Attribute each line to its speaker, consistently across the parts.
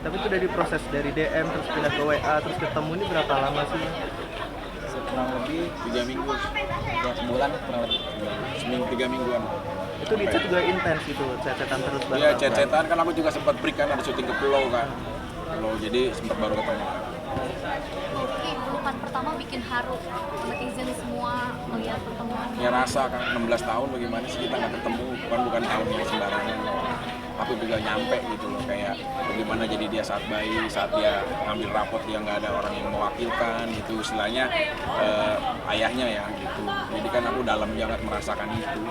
Speaker 1: Tapi itu dari proses dari DM terus pindah ke WA terus ketemu ini berapa lama sih?
Speaker 2: Kurang lebih
Speaker 3: 3 minggu,
Speaker 2: ya sebulan kurang lebih.
Speaker 3: seminggu 3 mingguan.
Speaker 1: Itu di chat juga intens gitu, chat-chatan terus
Speaker 3: Iya, chat-chatan kan aku juga sempat break kan, ada syuting ke pulau kan. Pulau, jadi sempat baru ketemu.
Speaker 4: Oke, pelukan pertama bikin haru netizen semua melihat pertemuan.
Speaker 3: Ya rasa kan 16 tahun bagaimana sih kita nggak ketemu, bukan tahun yang sembarangan. Aku juga nyampe gitu loh, kayak bagaimana jadi dia saat bayi, saat dia ngambil rapot dia nggak ada orang yang mewakilkan gitu, istilahnya ayahnya ya gitu. Jadi kan aku dalam banget merasakan itu.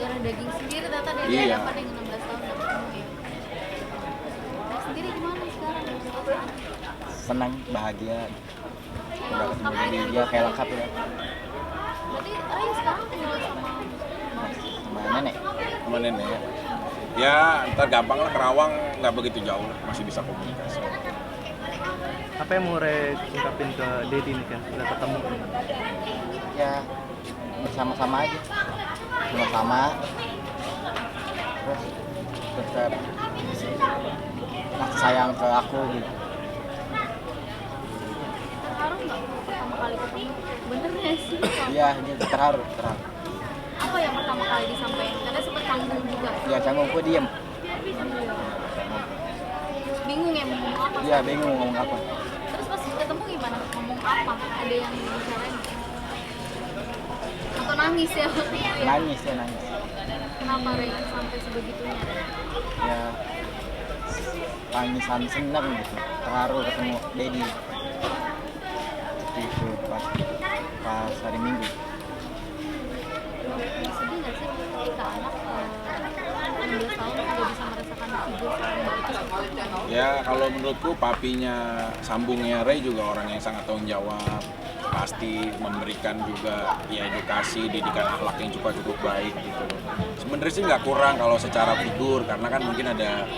Speaker 4: Darah daging sendiri ternyata dari
Speaker 3: Iya.
Speaker 4: dia dapat yang 16 tahun udah ketemu ya. Nah, sendiri gimana sekarang?
Speaker 2: Senang, bahagia. Udah ketemu jadi dia kayak lengkap ya.
Speaker 4: Berarti Ray sekarang tinggal sama
Speaker 2: Sama nenek.
Speaker 3: Sama nenek ya. Ya ntar gampang lah, Kerawang nggak begitu jauh lah, masih bisa komunikasi.
Speaker 1: Apa yang mau Re ungkapin ke Dedi nih kan udah ketemu?
Speaker 2: Ya bersama-sama aja. Sama-sama. Terus tetap kasih sayang ke aku gitu.
Speaker 4: terharu nggak pertama kali ketemu? Bener nggak sih?
Speaker 2: Iya, dia terharu.
Speaker 4: Apa yang pertama kali disampaikan? Karena sempat canggung juga.
Speaker 2: Ya canggung, gue diem.
Speaker 4: Bingung ya mau ngomong apa?
Speaker 2: Iya, bingung ngomong apa.
Speaker 4: Terus pas ketemu gimana? Ngomong apa? Ada yang dibicarain? Atau nangis ya waktu itu ya?
Speaker 2: Nangis ya, nangis.
Speaker 4: Kenapa Ray sampai sebegitunya?
Speaker 2: Ya tangisan seneng gitu, terharu ketemu Dedi. Seperti itu pas hari Minggu.
Speaker 4: Sedih nggak sih ketika anak 16 tahun tidak bisa merasakan figur seorang bapak seperti itu?
Speaker 3: Ya kalau menurutku papinya sambungnya Ray juga orang yang sangat tanggung jawab, pasti memberikan juga ya edukasi, didikan akhlak yang cukup baik gitu. Sebenarnya sih nggak kurang kalau secara figur karena kan mungkin ada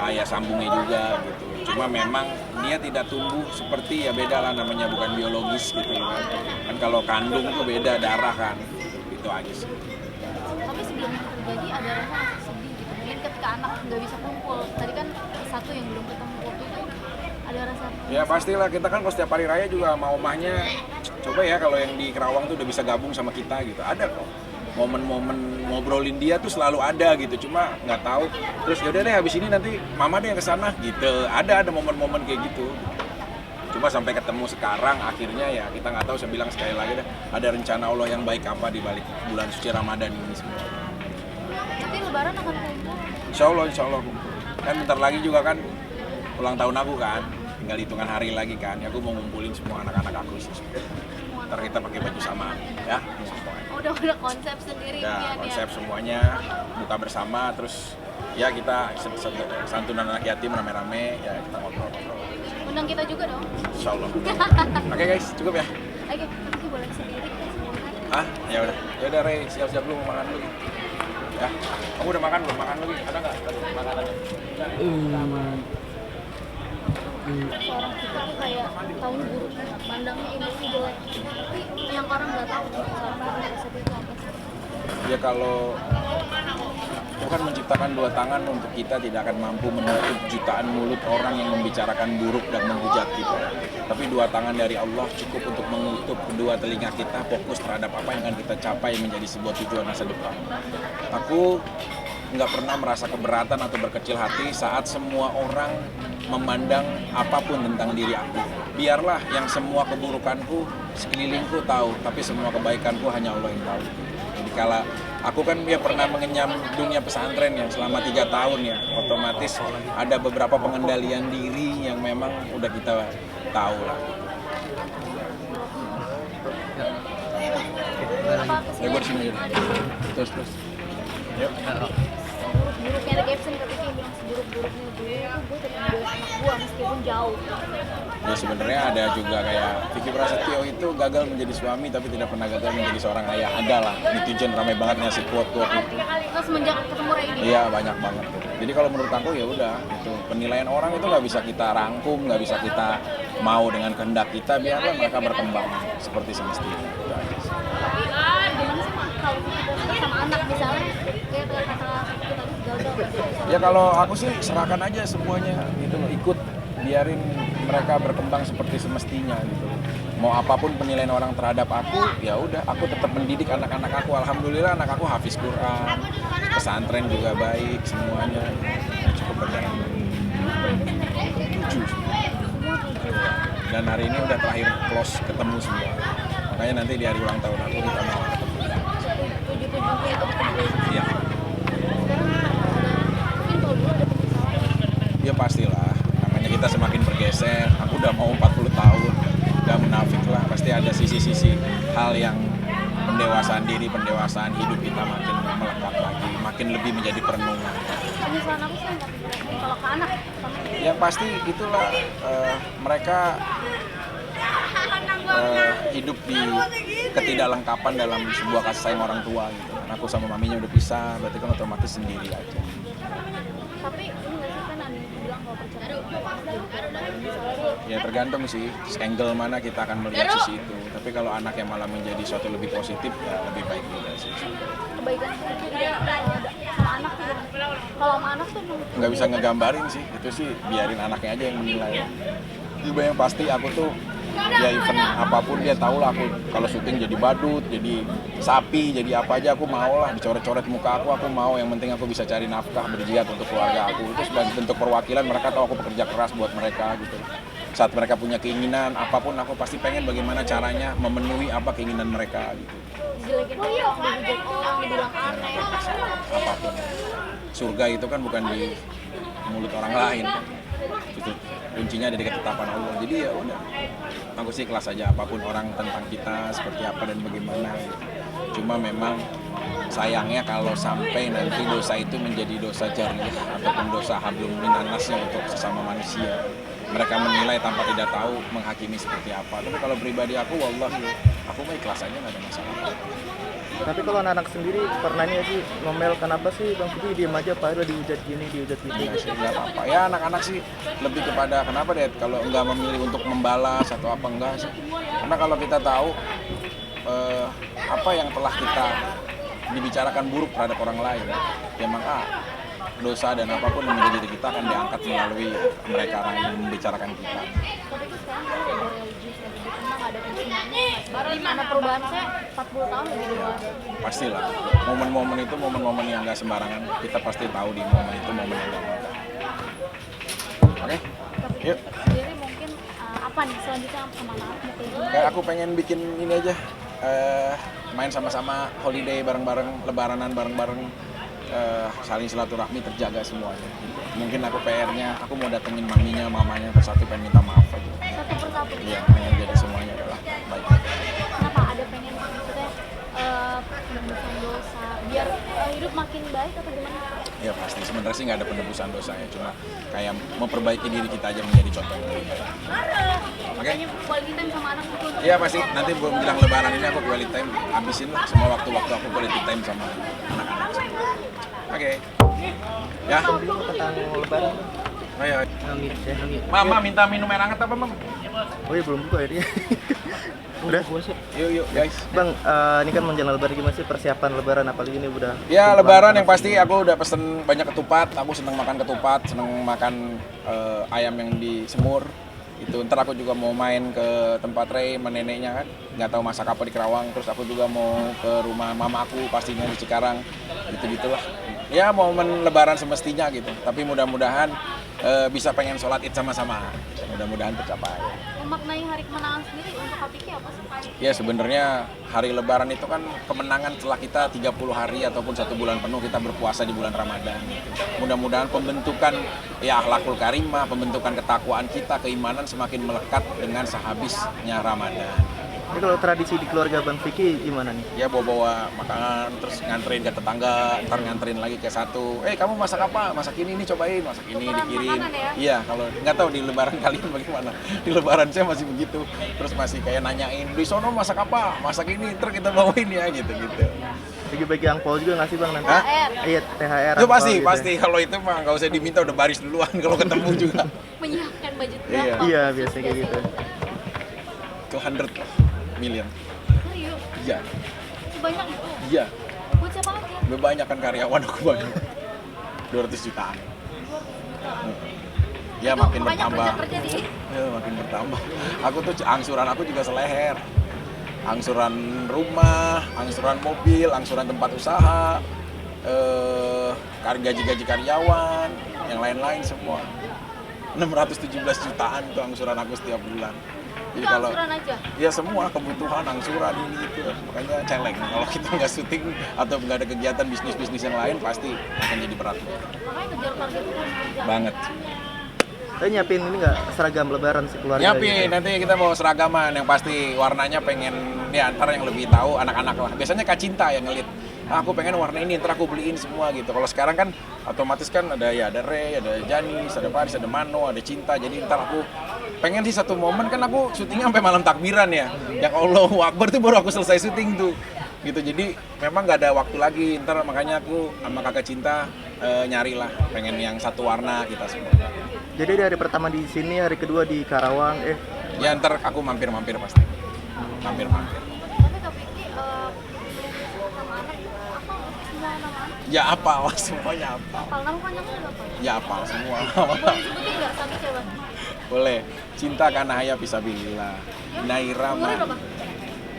Speaker 3: ayah sambungnya juga gitu. Cuma memang dia tidak tumbuh seperti ya beda lah, namanya bukan biologis gitu kan. Kan kalau kandung tuh beda darah kan. Itu aja sih.
Speaker 4: Tapi sebelum itu terjadi ada rasa sedih gitu. Mungkin ketika anak nggak bisa kumpul, tadi kan satu yang belum ketemu waktu itu ada rasa.
Speaker 3: Ya pastilah, kita kan kalau setiap hari raya juga sama omahnya coba ya kalau yang di Kerawang tuh udah bisa gabung sama kita gitu, ada kok momen-momen ngobrolin dia tuh selalu ada gitu, cuma nggak tahu terus yaudah deh habis ini nanti mama deh yang kesana gitu, ada momen-momen kayak gitu. Cuma sampai ketemu sekarang akhirnya ya kita nggak tahu, saya bilang sekali lagi deh, ada rencana Allah yang baik apa di balik bulan suci Ramadan ini semua.
Speaker 4: Tapi lebaran akan kumpul.
Speaker 3: Insya Allah kan bentar lagi juga kan ulang tahun aku kan, tinggal hitungan hari lagi kan, ya aku mau ngumpulin semua anak-anak aku sih. Ntar kita pakai baju sama ya.
Speaker 4: Oh, udah ada konsep sendiri
Speaker 3: Ya
Speaker 4: ya.
Speaker 3: konsep semuanya buka bersama, terus ya kita santunan anak yatim rame-rame, ya kita ngobrol-ngobrol.
Speaker 4: Undang kita juga dong.
Speaker 3: Insya Allah. Oke guys, cukup ya.
Speaker 4: Oke, nanti boleh sendiri semua.
Speaker 3: Ya udah Rey, siap-siap dulu mau makan dulu. Ya, kamu udah makan belum? Makan lagi, ada nggak makanan?
Speaker 4: Seorang kita tuh kayak tahun buruk, pandangnya ini jelek. Tapi yang orang nggak tahu seorang kita seperti itu apa sih?
Speaker 3: Ya kalau Tuhan menciptakan dua tangan untuk kita tidak akan mampu menutup jutaan mulut orang yang membicarakan buruk dan menghujat kita. Tapi dua tangan dari Allah cukup untuk menutup kedua telinga kita, fokus terhadap apa yang akan kita capai menjadi sebuah tujuan masa depan. Aku nggak pernah merasa keberatan atau berkecil hati saat semua orang memandang apapun tentang diri aku. Biarlah yang semua keburukanku sekelilingku tahu, tapi semua kebaikanku hanya Allah yang tahu. Jadi kalau aku kan ya pernah mengenyam dunia pesantren ya selama 3 tahun ya, otomatis ada beberapa pengendalian diri yang memang udah kita tahu lah. Ya gue di sini aja. Terus. Yuk.
Speaker 4: Buruk-buruknya ada caption ketika yang bilang seburuk-buruknya gue tetap menjauh anak gue meskipun jauh.
Speaker 3: Ya sebenarnya ada juga kayak Vicky Prasetyo itu gagal menjadi suami tapi tidak pernah gagal menjadi seorang ayah. Ada lah, netizen ramai banget ngasih quote-quote itu.
Speaker 4: Terus semenjak ketemu Ray ini.
Speaker 3: Iya banyak banget. Jadi kalau menurut aku ya udah, itu penilaian orang itu nggak bisa kita rangkum, nggak bisa kita mau dengan kehendak kita, biarlah mereka berkembang seperti semestinya.
Speaker 4: Tapi gimana sih Mak, kalau kita sama anak misalnya kayak kata kita gagal.
Speaker 3: Ya kalau aku sih serahkan aja semuanya gitu loh, ikut biarin mereka berkembang seperti semestinya gitu. Mau apapun penilaian orang terhadap aku, ya udah, aku tetap mendidik anak-anak aku. Alhamdulillah anak aku hafiz Quran, pesantren juga baik, semuanya cukup berjalan baik. 7. Dan hari ini udah terakhir close ketemu semua. Makanya nanti di hari ulang tahun aku kita mau ketemu. Iya. Ya pastilah, namanya kita semakin bergeser. Aku udah mau 40 tahun, gak menafik lah. Pasti ada sisi-sisi hal yang pendewasaan diri, pendewasaan hidup kita makin melekat lagi, makin lebih menjadi perenungan.
Speaker 4: Penyesalan apa sih kalau ke anak?
Speaker 3: Ya pasti itulah mereka hidup di ketidaklengkapan dalam sebuah kasih sayang orang tua gitu. Aku sama maminya udah pisah, berarti kan otomatis sendiri aja.
Speaker 4: Tapi ini nggak sih kan ada yang bilang kalau perceraian
Speaker 3: Ya tergantung sih, angle mana kita akan melihat sisi itu. Tapi kalau anak yang malah menjadi suatu lebih positif, ya lebih baik juga sih.
Speaker 4: kebaikan itu sama anak tuh kalau sama anak tuh
Speaker 3: Nggak bisa ngegambarin sih, itu sih biarin anaknya aja yang menilai. Juga yang pasti aku tuh, ya event apapun dia tahu lah aku kalau syuting jadi badut, jadi sapi, jadi apa aja aku mau lah, dicoret-coret muka aku mau, yang penting aku bisa cari nafkah berjihad untuk keluarga aku. Itu sebagai bentuk perwakilan, mereka tahu aku bekerja keras buat mereka gitu. Saat mereka punya keinginan apapun, aku pasti pengen bagaimana caranya memenuhi apa keinginan mereka gitu.
Speaker 4: dijelekin orang, dihujat orang, dibilang aneh
Speaker 3: Apapun, surga itu kan bukan di mulut orang lain, itu kuncinya ada di ketetapan Allah. Jadi ya udah, aku sih ikhlas aja apapun orang tentang kita seperti apa dan bagaimana gitu. Cuma memang sayangnya kalau sampai nanti dosa itu menjadi dosa jariyah ataupun dosa hablum minannasnya untuk sesama manusia, mereka menilai tanpa tidak tahu, menghakimi seperti apa. Tapi kalau pribadi aku, wallahi, aku mah ikhlas aja, nggak ada masalah.
Speaker 1: Tapi kalau anak-anak sendiri pernah nih sih ngomel, kenapa sih Bang Fikri diem aja, Pak udah dihujat gini, dihujat gitu.
Speaker 3: Ya sih, nggak apa-apa. Ya anak-anak sih lebih kepada kenapa deh kalau nggak memilih untuk membalas atau apa enggak sih. Karena kalau kita tahu apa yang telah kita dibicarakan buruk terhadap orang lain, ya maka dosa dan apapun yang menjadi diri kita akan diangkat melalui mereka yang membicarakan kita.
Speaker 4: tapi itu sekarang kan udah religius kayak gitu memang ada kesimpulannya karena perubahan saya 40 tahun lebih dewasa
Speaker 3: Pastilah, momen-momen itu momen-momen yang nggak sembarangan. Kita pasti tahu di momen itu momen yang nggak mudah. Oke, yuk.
Speaker 4: sendiri mungkin apa nih selanjutnya sama anak mau kayak gimana?
Speaker 3: Kayak aku pengen bikin ini aja, main sama-sama holiday bareng-bareng, lebaranan bareng-bareng, saling silaturahmi terjaga semuanya. Mungkin aku PR-nya, aku mau datengin maminya, mamanya persatu, pengen minta maaf aja.
Speaker 4: Satu persatu
Speaker 3: Iya, pengen jadi semuanya adalah baik.
Speaker 4: kenapa ada pengen maksudnya penembusan dosa biar hidup makin baik atau gimana?
Speaker 3: Ya pasti, sebenarnya sih nggak ada penebusan dosanya, cuma kayak memperbaiki diri kita aja menjadi contoh yang lebih baik. Oke?
Speaker 4: Makanya quality time sama anak itu
Speaker 3: Iya pasti, nanti menjelang lebaran ini aku quality time, habisin lah semua waktu-waktu aku quality time sama anak-anak. Oke. Ya,
Speaker 1: Dulu tentang lebaran.
Speaker 3: ayo.
Speaker 1: Hamid.
Speaker 3: Mama minta minum air hangat apa, Mam?
Speaker 1: Oh iya belum buka ini. Udah.
Speaker 3: Yuk guys.
Speaker 1: Bang, ini kan menjelang lebaran, gimana sih persiapan lebaran, apalagi ini udah
Speaker 3: Ya lebaran yang pasti aku udah pesen banyak ketupat. Aku seneng makan ketupat, seneng makan ayam yang disemur. Itu ntar aku juga mau main ke tempat Ray sama neneknya kan, nggak tahu masak apa di Kerawang. Terus aku juga mau ke rumah mama aku pastinya di Cikarang, gitu-gitulah. Ya momen lebaran semestinya gitu. Tapi mudah-mudahan bisa pengen sholat id sama-sama. Mudah-mudahan tercapai.
Speaker 4: memaknai hari kemenangan sendiri untuk KPK apa sih?
Speaker 3: Ya sebenarnya hari lebaran itu kan kemenangan setelah kita 30 hari ataupun 1 bulan penuh kita berpuasa di bulan Ramadan. Mudah-mudahan pembentukan ya akhlakul karimah, pembentukan ketakwaan kita, keimanan semakin melekat dengan sehabisnya Ramadan.
Speaker 1: Ini kalau tradisi di keluarga Bang Fikri gimana nih?
Speaker 3: Ya bawa-bawa makanan, terus nganterin ke tetangga, ntar nganterin lagi ke satu. Kamu masak apa? Masak ini cobain, masak ini
Speaker 4: Tukeran
Speaker 3: dikirim.
Speaker 4: makanan ya?
Speaker 3: Iya, kalau nggak tahu di lebaran kalian bagaimana. Di lebaran saya masih begitu. Terus masih kayak nanyain, di sono masak apa? Masak ini, ntar kita bawain ya gitu-gitu.
Speaker 1: Bagi-bagi angpau juga nggak sih Bang nanti?
Speaker 3: Hah?
Speaker 1: Iya, THR.
Speaker 3: Itu
Speaker 1: angpau
Speaker 3: pasti,
Speaker 1: gitu.
Speaker 3: pasti. Kalau itu mah nggak usah diminta, udah baris duluan kalau ketemu juga.
Speaker 4: Menyiapkan budget
Speaker 3: Iya.
Speaker 4: berapa?
Speaker 1: Iya, biasanya kayak gitu.
Speaker 3: 200 million.
Speaker 4: Serius?
Speaker 3: Iya,
Speaker 4: Sebanyak itu?
Speaker 3: iya.
Speaker 4: Buat siapa aja?
Speaker 3: Udah banyak kan karyawan aku banyak. 200 jutaan. Ya
Speaker 4: Itu
Speaker 3: makin
Speaker 4: makanya
Speaker 3: bertambah.
Speaker 4: kerja di
Speaker 3: Ya, makin bertambah. Aku tuh angsuran aku juga seleher. Angsuran rumah, angsuran mobil, angsuran tempat usaha, gaji-gaji karyawan, yang lain-lain semua. 617 jutaan tuh angsuran aku setiap bulan. Jadi
Speaker 4: itu
Speaker 3: kalau
Speaker 4: angsuran aja.
Speaker 3: ya semua kebutuhan angsuran ini itu, makanya celeng. Kalau kita nggak syuting atau nggak ada kegiatan bisnis yang lain pasti akan jadi berat
Speaker 4: Makanya kejar target itu harus kerja.
Speaker 3: banget.
Speaker 1: Tapi nyiapin ini nggak seragam lebaran sih keluarga?
Speaker 3: Nyiapin, nanti kita bawa seragaman yang pasti warnanya pengen ya antar yang lebih tahu anak-anak lah. Biasanya Kak Cinta yang ngelit. Aku pengen warna ini, ntar aku beliin semua gitu. Kalau sekarang kan otomatis kan ada Ray, ada Janis, ada Paris, ada Mano, ada Cinta. Jadi ntar aku pengen sih satu momen kan aku syutingnya sampai malam takbiran ya. Yang Allahu Akbar tuh baru aku selesai syuting tuh. Gitu. Jadi memang nggak ada waktu lagi. Ntar makanya aku sama Kakak Cinta nyari lah, pengen yang satu warna kita semua.
Speaker 1: Jadi dari hari pertama di sini, hari kedua di Karawang,
Speaker 3: Ya ntar aku mampir-mampir pasti. Mampir-mampir.
Speaker 4: Tapi Kak Vicky sama anak apa semua nama anak?
Speaker 3: Ya apal, semuanya apal.
Speaker 4: Kalau nama panjangnya apa?
Speaker 3: Ya apal semua.
Speaker 4: Boleh disebutin nggak satu coba?
Speaker 3: Boleh. Cinta Kanahaya Fisabilillah. Naira
Speaker 4: Umurnya berapa?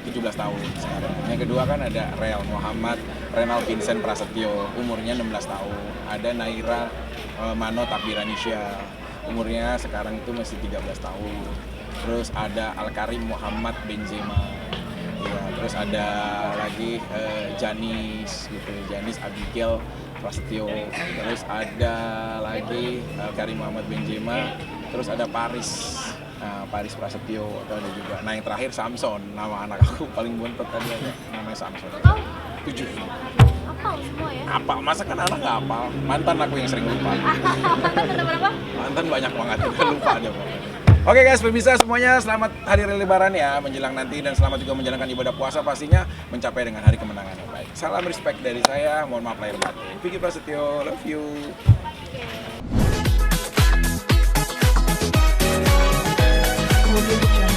Speaker 3: 17 tahun sekarang. Yang kedua kan ada Real Muhammad Renal Vincent Prasetyo, umurnya 16 tahun. Ada Naira Mano Takbiranisya, umurnya sekarang itu masih 13 tahun. Terus ada Al-Karim Muhammad Benzema. Ya, terus ada lagi Janis gitu, Janis Abigail Prasetyo. Terus ada lagi Al-Karim Muhammad Benzema. Terus ada Paris. Nah, Paris Prasetyo itu ada juga. Nah yang terakhir Samson, nama anak aku paling bontot tadi ada namanya Samson.
Speaker 4: Tahu?
Speaker 3: 7.
Speaker 4: Apal semua ya?
Speaker 3: Apal, masa kan anak nggak apal? Mantan aku yang sering lupa.
Speaker 4: Mantan ada berapa?
Speaker 3: Mantan banyak banget, udah lupa aja pokoknya. Oke guys, pemirsa semuanya selamat hari raya lebaran ya menjelang nanti dan selamat juga menjalankan ibadah puasa pastinya mencapai dengan hari kemenangan yang baik. Salam respect dari saya, mohon maaf lahir batin. Vicky Prasetyo, love you.
Speaker 4: Oke.